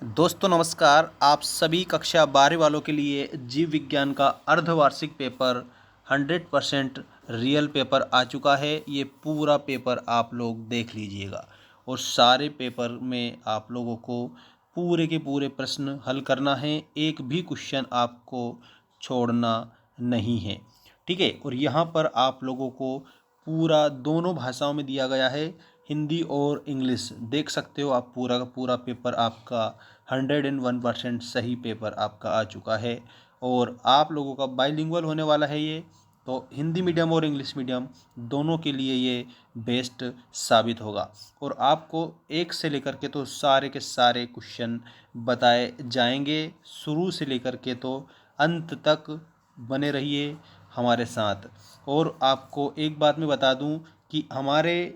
दोस्तों नमस्कार। आप सभी कक्षा 12 वालों के लिए जीव विज्ञान का अर्धवार्षिक पेपर 100% रियल पेपर आ चुका है। ये पूरा पेपर आप लोग देख लीजिएगा और सारे पेपर में आप लोगों को पूरे के पूरे प्रश्न हल करना है। एक भी क्वेश्चन आपको छोड़ना नहीं है, ठीक है। और यहाँ पर आप लोगों को पूरा दोनों भाषाओं में दिया गया है, हिंदी और इंग्लिश। देख सकते हो आप पूरा का पूरा पेपर आपका 101% सही पेपर आपका आ चुका है और आप लोगों का बाइलिंगुअल होने वाला है ये। तो हिंदी मीडियम और इंग्लिश मीडियम दोनों के लिए ये बेस्ट साबित होगा और आपको एक से लेकर के तो सारे के सारे क्वेश्चन बताए जाएंगे, शुरू से लेकर के तो अंत तक बने रहिए हमारे साथ। और आपको एक बात मैं बता दूं कि हमारे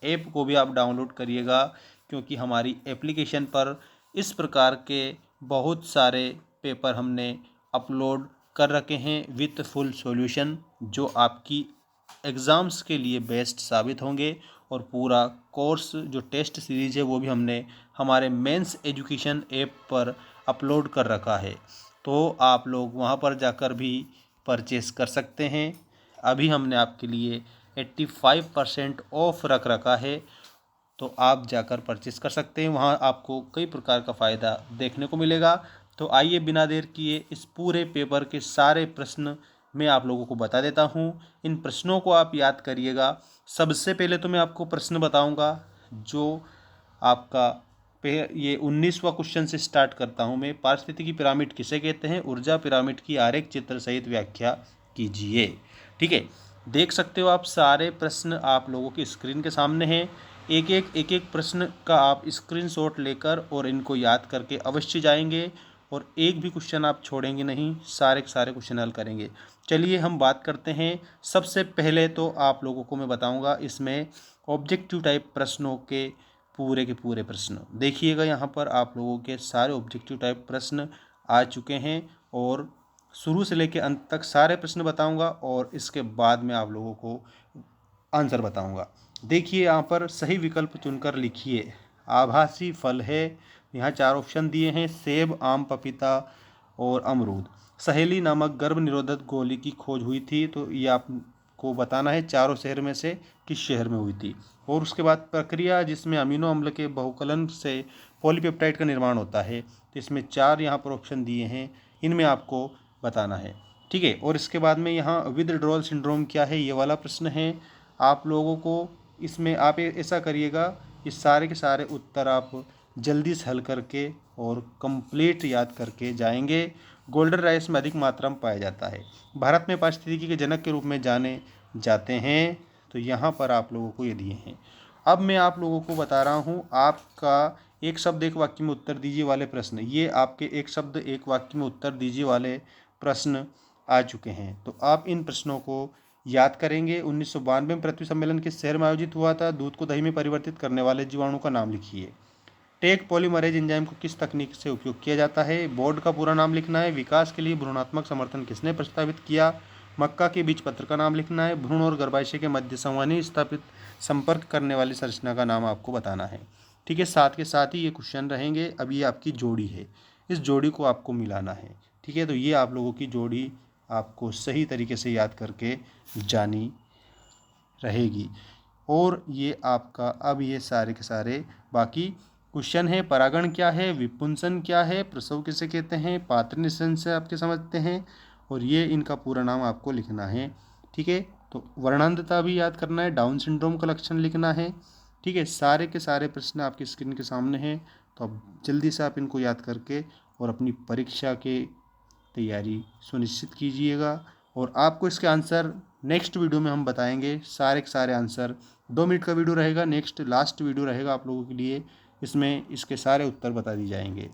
ऐप को भी आप डाउनलोड करिएगा, क्योंकि हमारी एप्लीकेशन पर इस प्रकार के बहुत सारे पेपर हमने अपलोड कर रखे हैं विथ फुल सॉल्यूशन, जो आपकी एग्ज़ाम्स के लिए बेस्ट साबित होंगे। और पूरा कोर्स जो टेस्ट सीरीज़ है वो भी हमने हमारे मेंस एजुकेशन ऐप पर अपलोड कर रखा है, तो आप लोग वहां पर जाकर भी परचेस कर सकते हैं। अभी हमने आपके लिए 85% ऑफ रख रखा है, तो आप जाकर परचेस कर सकते हैं। वहाँ आपको कई प्रकार का फ़ायदा देखने को मिलेगा। तो आइए बिना देर किए इस पूरे पेपर के सारे प्रश्न मैं आप लोगों को बता देता हूँ। इन प्रश्नों को आप याद करिएगा। सबसे पहले तो मैं आपको प्रश्न बताऊँगा जो आपका ये 19वां क्वेश्चन से स्टार्ट करता हूँ मैं। पारिस्थितिकी पिरामिड किसे कहते हैं? ऊर्जा पिरामिड की आरेख चित्र सहित व्याख्या कीजिए, ठीक है। देख सकते हो आप सारे प्रश्न आप लोगों की स्क्रीन के सामने हैं। एक एक प्रश्न का आप स्क्रीनशॉट लेकर और इनको याद करके अवश्य जाएंगे और एक भी क्वेश्चन आप छोड़ेंगे नहीं, सारे के सारे क्वेश्चन हल करेंगे। चलिए हम बात करते हैं। सबसे पहले तो आप लोगों को मैं बताऊंगा इसमें ऑब्जेक्टिव टाइप प्रश्नों के पूरे प्रश्न देखिएगा। यहाँ पर आप लोगों के सारे ऑब्जेक्टिव टाइप प्रश्न आ चुके हैं और शुरू से लेकर अंत तक सारे प्रश्न बताऊंगा और इसके बाद में आप लोगों को आंसर बताऊंगा। देखिए यहाँ पर सही विकल्प चुनकर लिखिए। आभासी फल है, यहाँ 4 ऑप्शन दिए हैं, सेब, आम, पपीता और अमरूद। सहेली नामक गर्भ निरोधक गोली की खोज हुई थी, तो ये आपको बताना है चारों शहर में से किस शहर में हुई थी। और उसके बाद प्रक्रिया जिसमें अमीनो अम्ल के बहुकलन से पॉलीपेप्टाइड का निर्माण होता है, तो इसमें 4 यहाँ पर ऑप्शन दिए हैं, इनमें आपको बताना है, ठीक है। और इसके बाद में यहाँ विथड्रॉल सिंड्रोम क्या है, ये वाला प्रश्न है आप लोगों को। इसमें आप ऐसा करिएगा, इस सारे के सारे उत्तर आप जल्दी से हल करके और कंप्लीट याद करके जाएंगे। गोल्डन राइस में अधिक मात्रा में पाया जाता है, भारत में पारिस्थितिकी के जनक के रूप में जाने जाते हैं, तो यहाँ पर आप लोगों को ये दिए हैं। अब मैं आप लोगों को बता रहा हूँ आपका एक शब्द एक वाक्य में उत्तर दीजिए वाले प्रश्न। ये आपके एक शब्द एक वाक्य में उत्तर दीजिए वाले प्रश्न आ चुके हैं, तो आप इन प्रश्नों को याद करेंगे। 1992 में पृथ्वी सम्मेलन किस शहर में आयोजित हुआ था? दूध को दही में परिवर्तित करने वाले जीवाणु का नाम लिखिए। टेक पॉलीमरेज एंजाइम को किस तकनीक से उपयोग किया जाता है? बोर्ड का पूरा नाम लिखना है। विकास के लिए भ्रूणात्मक समर्थन किसने प्रस्तावित किया? मक्का के बीज पत्र का नाम लिखना है। भ्रूण और गर्भाशय के मध्य संवहनी स्थापित संपर्क करने वाली संरचना का नाम आपको बताना है, ठीक है। साथ के साथ ही ये क्वेश्चन रहेंगे। अब ये आपकी जोड़ी है, इस जोड़ी को आपको मिलाना है, ठीक है। तो ये आप लोगों की जोड़ी आपको सही तरीके से याद करके जानी रहेगी। और ये आपका अब ये सारे के सारे बाकी क्वेश्चन है। परागण क्या है? विपुंसन क्या है? प्रसव किसे कहते हैं? पात्र निषेचन से आपके समझते हैं, और ये इनका पूरा नाम आपको लिखना है, ठीक है। तो वर्णांधता भी याद करना है, डाउन सिंड्रोम का लक्षण लिखना है, ठीक है। सारे के सारे प्रश्न आपकी स्क्रीन के सामने हैं, तो अब जल्दी से आप इनको याद करके और अपनी परीक्षा के तैयारी सुनिश्चित कीजिएगा। और आपको इसके आंसर नेक्स्ट वीडियो में हम बताएंगे, सारे के सारे आंसर। 2 मिनट का वीडियो रहेगा, नेक्स्ट लास्ट वीडियो रहेगा आप लोगों के लिए, इसमें इसके सारे उत्तर बता दिए जाएंगे।